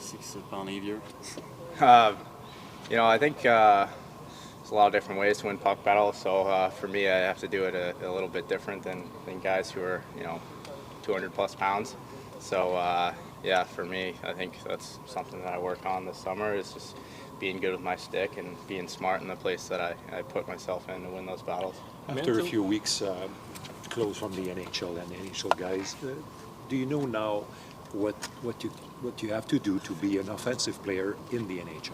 c'est qui se fait enlever? I think there's a lot of different ways to win puck battles. So for me, I have to do it a little bit different than guys who are 200 plus pounds. So yeah, for me, I think that's something that I work on this summer is just being good with my stick and being smart in the place that I put myself in to win those battles. After a few weeks close from the NHL and the NHL guys, do you know now what you have to do to be an offensive player in the NHL?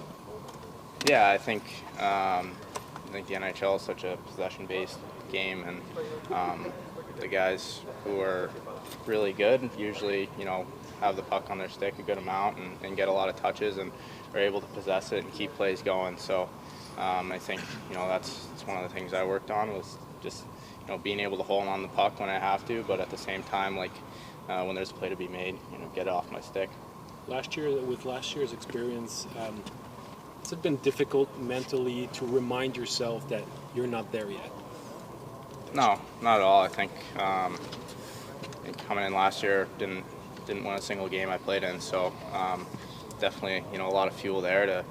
Yeah, I think the NHL is such a possession-based game, and the guys who are really good usually have the puck on their stick a good amount and get a lot of touches and are able to possess it and keep plays going. So I think that's one of the things I worked on was just being able to hold on the puck when I have to, but at the same time, when there's a play to be made, get it off my stick. Last year's experience, has it been difficult mentally to remind yourself that you're not there yet? No, not at all. I think coming in last year didn't win a single game I played in, so definitely a lot of fuel there to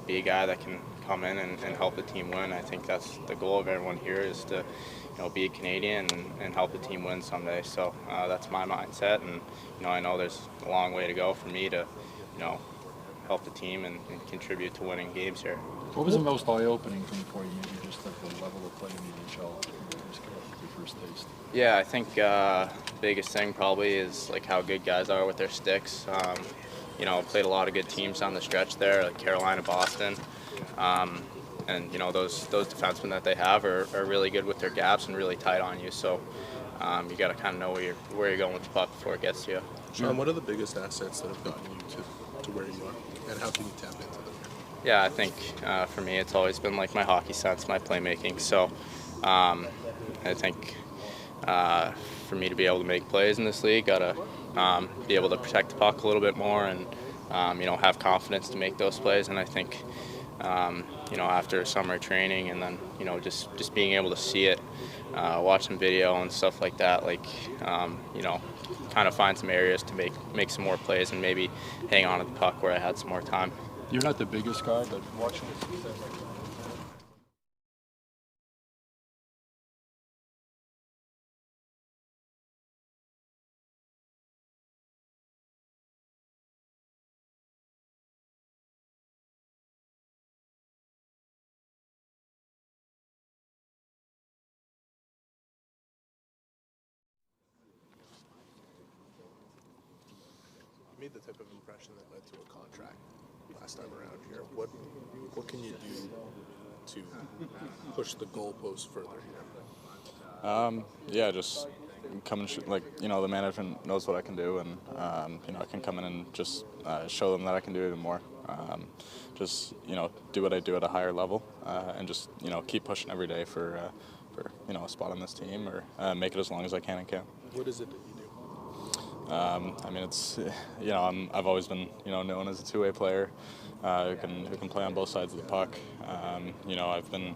be a guy that can come in and help the team win. I think that's the goal of everyone here is to be a Canadian and help the team win someday. So that's my mindset, and I know there's a long way to go for me to help the team and contribute to winning games here. What was the most eye-opening thing for you, maybe just at the level of play in the NHL, just your first taste? Yeah, I think the biggest thing probably is how good guys are with their sticks. Played a lot of good teams on the stretch there, like Carolina, Boston. And those defensemen that they have are really good with their gaps and really tight on you. So you got to kind of know where you're going with the puck before it gets to you. Sean, what are the biggest assets that have gotten you to where you are, and how can you tap into them? Yeah, I think for me it's always been my hockey sense, my playmaking. So I think for me to be able to make plays in this league, gotta be able to protect the puck a little bit more and have confidence to make those plays. And I think after summer training and then just being able to see it, watch some video and stuff like that, kind of find some areas to make some more plays and maybe hang on to the puck where I had some more time. You're not the biggest guy, but watching it. You made the type of impression that led to a contract last time around here. What can you do to push the goalposts further here? Yeah, just come and shoot. The management knows what I can do, and I can come in and just show them that I can do even more. Just do what I do at a higher level, and just keep pushing every day for a spot on this team or make it as long as I can and can. What is it that you do? It's I've always been known as a two-way player who can play on both sides of the puck. I've been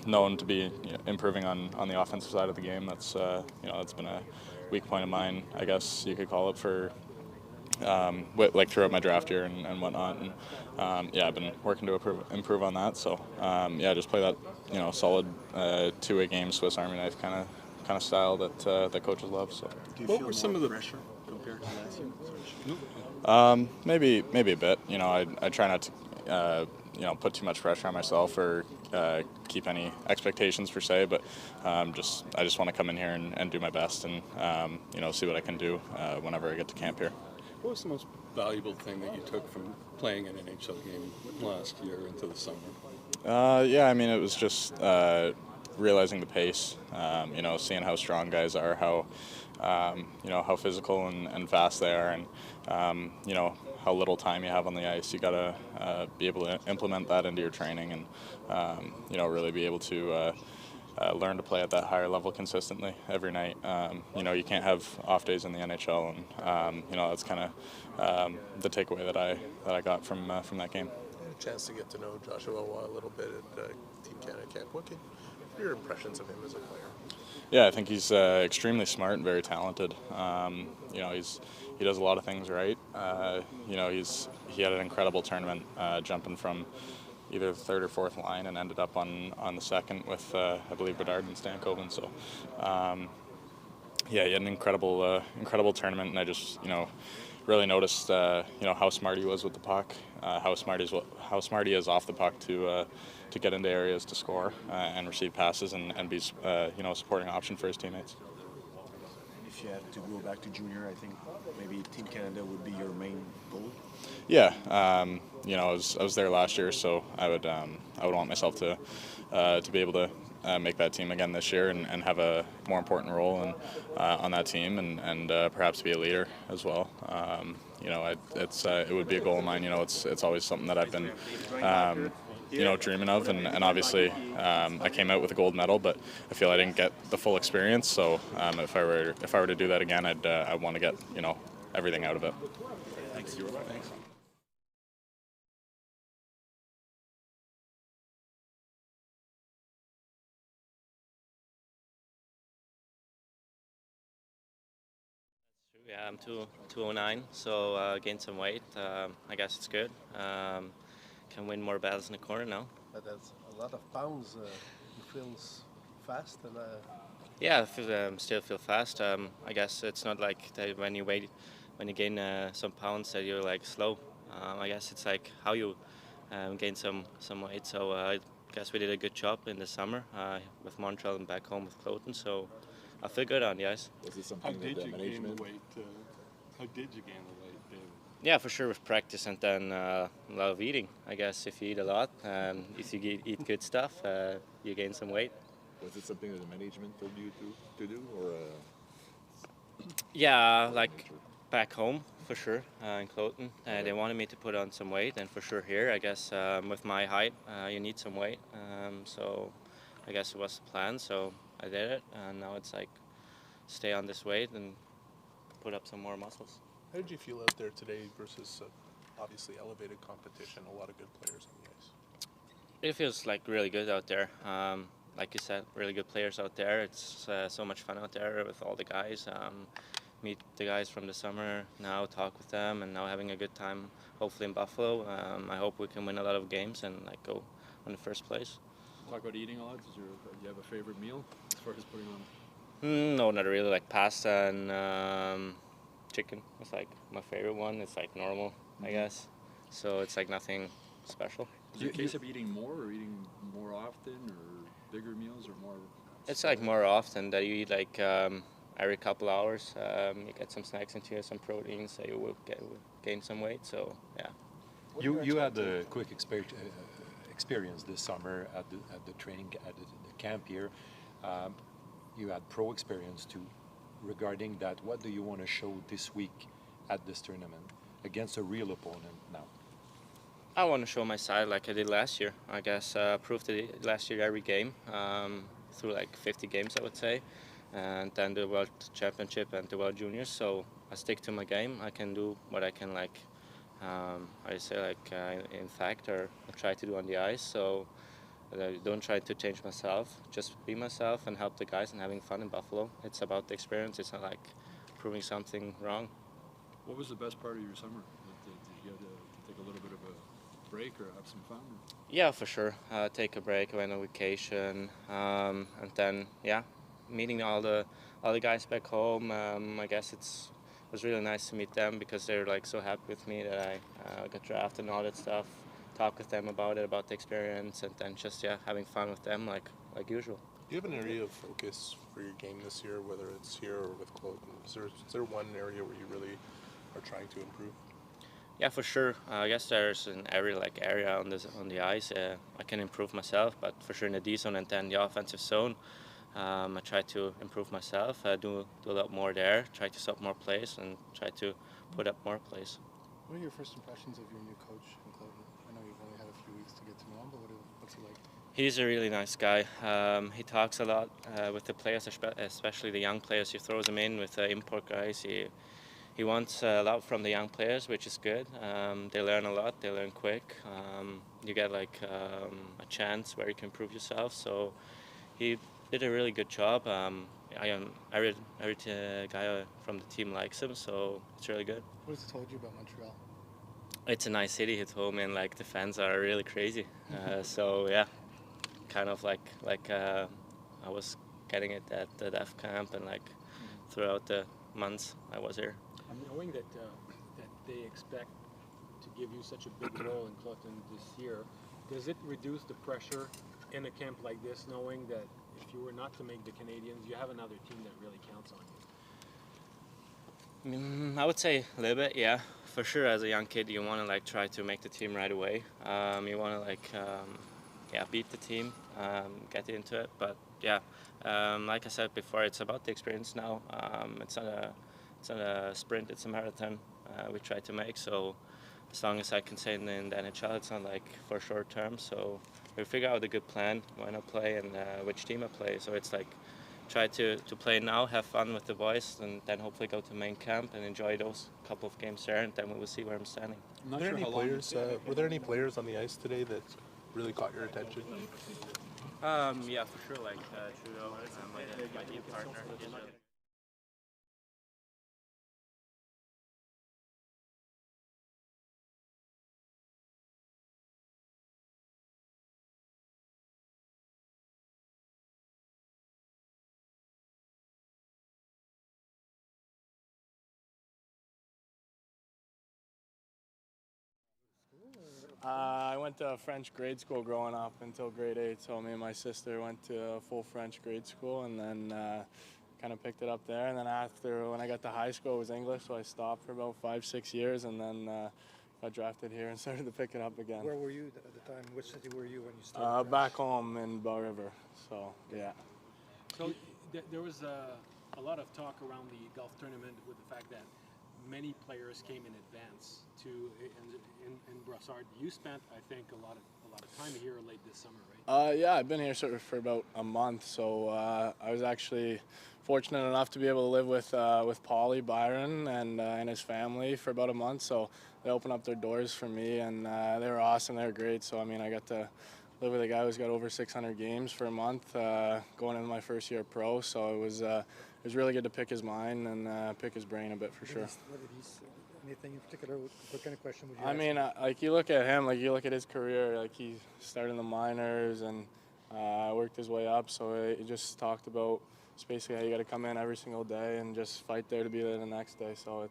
known to be improving on the offensive side of the game. That's that's been a weak point of mine, I guess you could call it, for throughout my draft year and whatnot. And I've been working to improve on that. So just play that solid two-way game, Swiss Army knife kind of style that coaches love. So. What were some of the pressure compared to last year? Maybe a bit. I try not to put too much pressure on myself or keep any expectations per se, but I just want to come in here and do my best and see what I can do whenever I get to camp here. What was the most valuable thing that you took from playing an NHL game last year into the summer? It was just realizing the pace, seeing how strong guys are, how physical and fast they are, and how little time you have on the ice. You gotta be able to implement that into your training, and really be able to learn to play at that higher level consistently every night. You can't have off days in the NHL, and that's kind of the takeaway that I got from that game. I had a chance to get to know Joshua a little bit at Team Canada camp. What are your impressions of him as a player? Yeah, I think he's extremely smart and very talented. You know, he does a lot of things right. You know, he had an incredible tournament, jumping from either the third or fourth line and ended up on the second with I believe Brossard and Stankoven. So yeah, he had an incredible tournament, and I just really noticed you know how smart he was with the puck, how smart he is off the puck to get into areas to score and receive passes and be you know a supporting option for his teammates. If you had to go back to junior, I think maybe Team Canada would be your main goal. Yeah, you know, I was there last year, so I would want myself to be able to make that team again this year and have a more important role on that team and perhaps be a leader as well. You know, it would be a goal of mine. You know, it's always something that I've been you know dreaming of, and obviously I came out with a gold medal, but I feel I didn't get the full experience. So if I were to do that again, I'd want to get everything out of it. Thanks. Thanks. Yeah, I'm 209, so gained some weight. I guess it's good. Can win more battles in the corner now. But that's a lot of pounds. He feels fast and. Yeah, I still feel fast. I guess it's not like that when you gain some pounds that you're like slow. I guess it's like how you gain some weight. So I guess we did a good job in the summer with Montreal and back home with Cloten. So I feel good on the ice. Is it How something did that you gain management? the weight? How did you gain the weight, David? Yeah, for sure with practice and then a lot of eating. I guess if you eat a lot, if you eat good stuff, you gain some weight. Was it something that the management told you to do, or? Yeah, like back home for sure in Cloten. They wanted me to put on some weight, and for sure here, I guess with my height, you need some weight. So I guess it was the plan. So I did it, and now it's like stay on this weight and put up some more muscles. How did you feel out there today versus obviously elevated competition, a lot of good players on the ice? It feels like really good out there. Like you said, really good players out there. It's so much fun out there with all the guys. Meet the guys from the summer now, talk with them, and now having a good time. Hopefully in Buffalo. I hope we can win a lot of games and like go on the first place. Talk about eating a lot. Do you have a favorite meal as far as putting on? No, not really. Like pasta and chicken. It's like my favorite one. It's like normal, I guess. So it's like nothing special. Is it a case of eating more or eating more often or bigger meals or more? It's like more often that you eat like every couple hours. You get some snacks into you, some proteins, so you will gain some weight. So yeah. You had a quick experience this summer at the training at the camp here. You had pro experience too. Regarding that, what do you want to show this week at this tournament against a real opponent now? I want to show my side like I did last year. I guess proved it last year every game through like 50 games, I would say, and then the World Championship and the World Juniors. So I stick to my game. I can do what I can like. I say like in fact or try to do on the ice. So I don't try to change myself. Just be myself and help the guys and having fun in Buffalo. It's about the experience. It's not like proving something wrong. What was the best part of your summer? Did you have to take a little bit of a break or have some fun? Yeah, for sure. Take a break, went on vacation, and then yeah, meeting all the guys back home. I guess it was really nice to meet them because they're like so happy with me that I got drafted and all that stuff. Talk with them about it, about the experience, and then just yeah, having fun with them like usual. Do you have an area of focus for your game this year, whether it's here or with Cloten? Is there one area where you really are trying to improve? Yeah, for sure. I guess there's an area on the ice. I can improve myself, but for sure in the D zone and then the offensive zone, I try to improve myself. Do a lot more there. Try to stop more plays and try to put up more plays. What are your first impressions of your new coach in Cloten? I know you've only had a few weeks to get to know him, but what's he like? He's a really nice guy. He talks a lot with the players, especially the young players. He throws them in with the import guys. He wants a lot from the young players, which is good. They learn a lot. They learn quick. You get like a chance where you can prove yourself. So he did a really good job. Every guy from the team likes him, so it's really good. What has it told you about Montreal? It's a nice city at home, and like the fans are really crazy. So yeah, kind of like I was getting it at the DEF camp and like throughout the months I was here. Knowing that they expect to give you such a big role in Clutton this year, does it reduce the pressure in a camp like this, knowing that if you were not to make the Canadiens, you have another team that really counts on you? I would say a little bit, yeah. For sure, as a young kid, you want to like try to make the team right away. You want to like, beat the team, get into it. But yeah, like I said before, it's about the experience now. It's not a sprint; it's a marathon. We try to make so. As long as I can say in the NHL, it's not like for short term. So we figure out a good plan when I play and which team I play. So it's like try to play now, have fun with the boys, and then hopefully go to main camp and enjoy those couple of games there, and then we will see where I'm standing. Were there any players on the ice today that really caught your attention? Yeah, for sure. Like Trudeau, my team partner. I went to French grade school growing up until grade 8, so me and my sister went to a full French grade school and then kind of picked it up there. And then after, when I got to high school, it was English, so I stopped for about 5-6 years and then got drafted here and started to pick it up again. Where were you at the time? Which city were you when you started? Back home in Bell River, so yeah. So there was a lot of talk around the golf tournament with the fact that many players came in advance to in Brossard. You spent, I think, a lot of time here late this summer, right? Yeah, I've been here sort of for about a month, so I was actually fortunate enough to be able to live with Paulie Byron and his family for about a month. So they opened up their doors for me, and they were awesome. They were great. So I mean, I got to live with a guy who's got over 600 games for a month, going into my first year pro. So it was really good to pick his mind and pick his brain a bit for sure. Anything in particular? What kind of question would you I ask? mean, like you look at him, like you look at his career, like he started in the minors and worked his way up. So he just talked about it's basically how you got to come in every single day and just fight there to be there the next day. So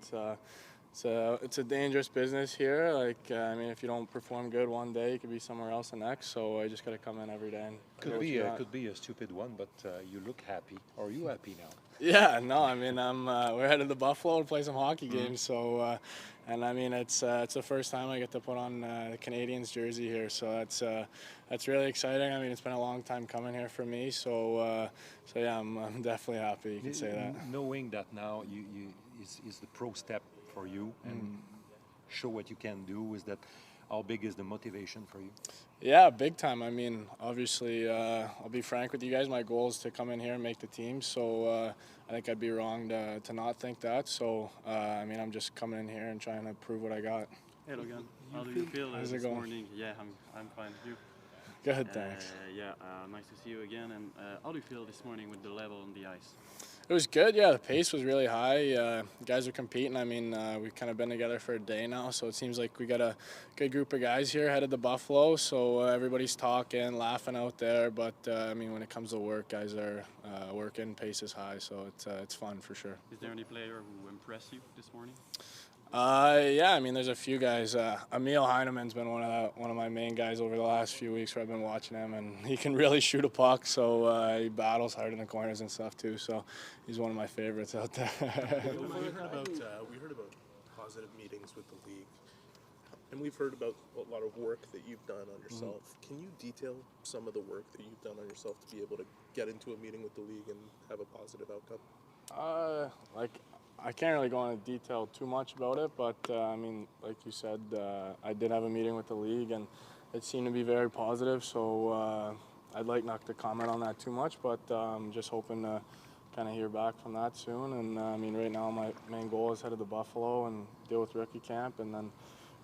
it's a dangerous business here. Like I mean, if you don't perform good one day, you could be somewhere else the next. So I just got to come in every day. And Could be a stupid one, but you look happy. Are you happy now? Yeah, no, I mean we're headed to Buffalo to play some hockey games. So and I mean it's the first time I get to put on the Canadiens jersey here. So that's really exciting. I mean it's been a long time coming here for me. So yeah, I'm definitely happy. You can say that. Knowing that now is the pro step for you and show what you can do. Is that how big is the motivation for you? Yeah, big time. I mean, obviously, I'll be frank with you guys. My goal is to come in here and make the team. So I think I'd be wrong to not think that. So I mean, I'm just coming in here and trying to prove what I got. Hey Logan, how do you feel this morning? Yeah, I'm fine. You? Good, thanks. Nice to see you again. And how do you feel this morning with the level on the ice? It was good, yeah. The pace was really high. Guys are competing. I mean, we've kind of been together for a day now, so it seems like we got a good group of guys here headed to Buffalo. So everybody's talking, laughing out there. But I mean, when it comes to work, guys are working. Pace is high, so it's fun for sure. Is there any player who impressed you this morning? Yeah, I mean, there's a few guys. Emil Heinemann's been one of my main guys over the last few weeks where I've been watching him, and he can really shoot a puck. So he battles hard in the corners and stuff too. So he's one of my favorites out there. We heard about positive meetings with the league, and we've heard about a lot of work that you've done on yourself. Can you detail some of the work that you've done on yourself to be able to get into a meeting with the league and have a positive outcome? I can't really go into detail too much about it, but I mean, like you said, I did have a meeting with the league, and it seemed to be very positive. So I'd like not to comment on that too much, but I'm just hoping to kind of hear back from that soon. And I mean, right now my main goal is headed to Buffalo and deal with rookie camp, and then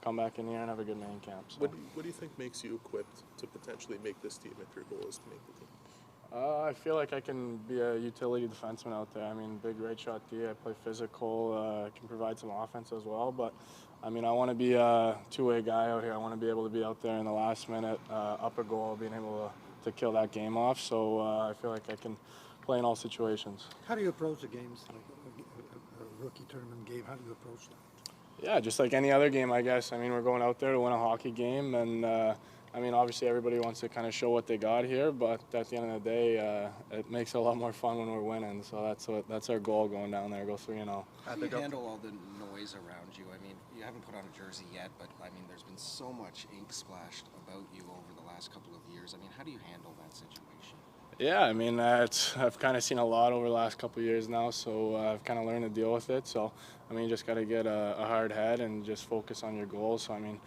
come back in here and have a good main camp. So. What do you think makes you equipped to potentially make this team if your goal is to make the team? I feel like I can be a utility defenseman out there. I mean, big right shot D. I play physical. Can provide some offense as well. But I mean, I want to be a two-way guy out here. I want to be able to be out there in the last minute, upper goal, being able to kill that game off. So I feel like I can play in all situations. How do you approach the games, like a rookie tournament game? How do you approach that? Yeah, just like any other game, I guess. I mean, we're going out there to win a hockey game, and I mean, obviously everybody wants to kind of show what they got here, but at the end of the day, it makes it a lot more fun when we're winning. So that's our goal going down there, go 3-0. How do you handle all the noise around you? I mean, you haven't put on a jersey yet, but I mean, there's been so much ink splashed about you over the last couple of years. I mean, how do you handle that situation? Yeah, I mean, I've kind of seen a lot over the last couple of years now, so I've kind of learned to deal with it. So, I mean, you just got to get a hard head and just focus on your goals. So, I mean,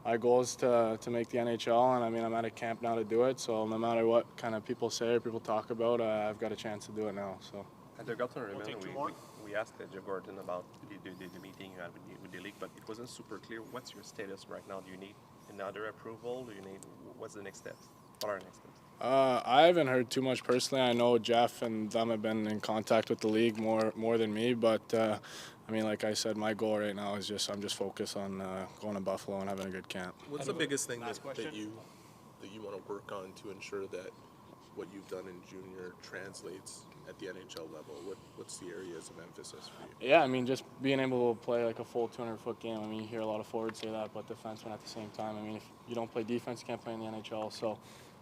my goal is to make the NHL, and I mean, I'm at a camp now to do it. So, no matter what kind of people say or people talk about, I've got a chance to do it now. So. At the Gulf tournament, we asked Joe Gordon about the meeting you had with the league, but it wasn't super clear. What's your status right now? Do you need another approval? Do you need what's the next steps? What are the next steps? I haven't heard too much personally. I know Jeff and them have been in contact with the league more than me, but I mean, like I said, my goal right now is I'm just focused on going to Buffalo and having a good camp. What's the biggest thing that you want to work on to ensure that what you've done in junior translates at the NHL level? What's the areas of emphasis for you? Yeah, I mean, just being able to play like a full 200-foot game. I mean, you hear a lot of forwards say that, but defensemen at the same time. I mean, if you don't play defense, you can't play in the NHL. So,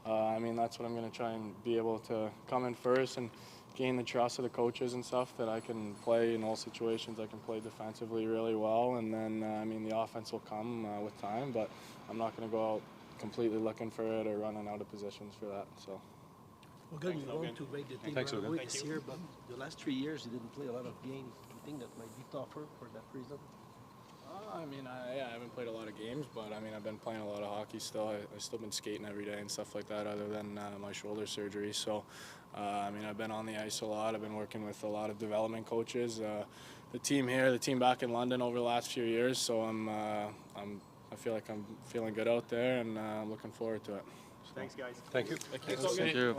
I mean, that's what I'm going to try and be able to come in first and gain the trust of the coaches and stuff, that I can play in all situations. I can play defensively really well, and then, I mean, the offense will come with time, but I'm not going to go out completely looking for it or running out of positions for that. So. Well, good, we want to rate the team right away this year, but the last 3 years you didn't play a lot of games. Do you think that might be tougher for that reason? I mean, I haven't played a lot of games, but I mean, I've been playing a lot of hockey still. I've still been skating every day and stuff like that, other than my shoulder surgery. So, I mean, I've been on the ice a lot. I've been working with a lot of development coaches. The team here, the team back in London over the last few years. So I feel like I'm feeling good out there, and I'm looking forward to it. Thanks, guys. Thank you. Thank you. Thank you.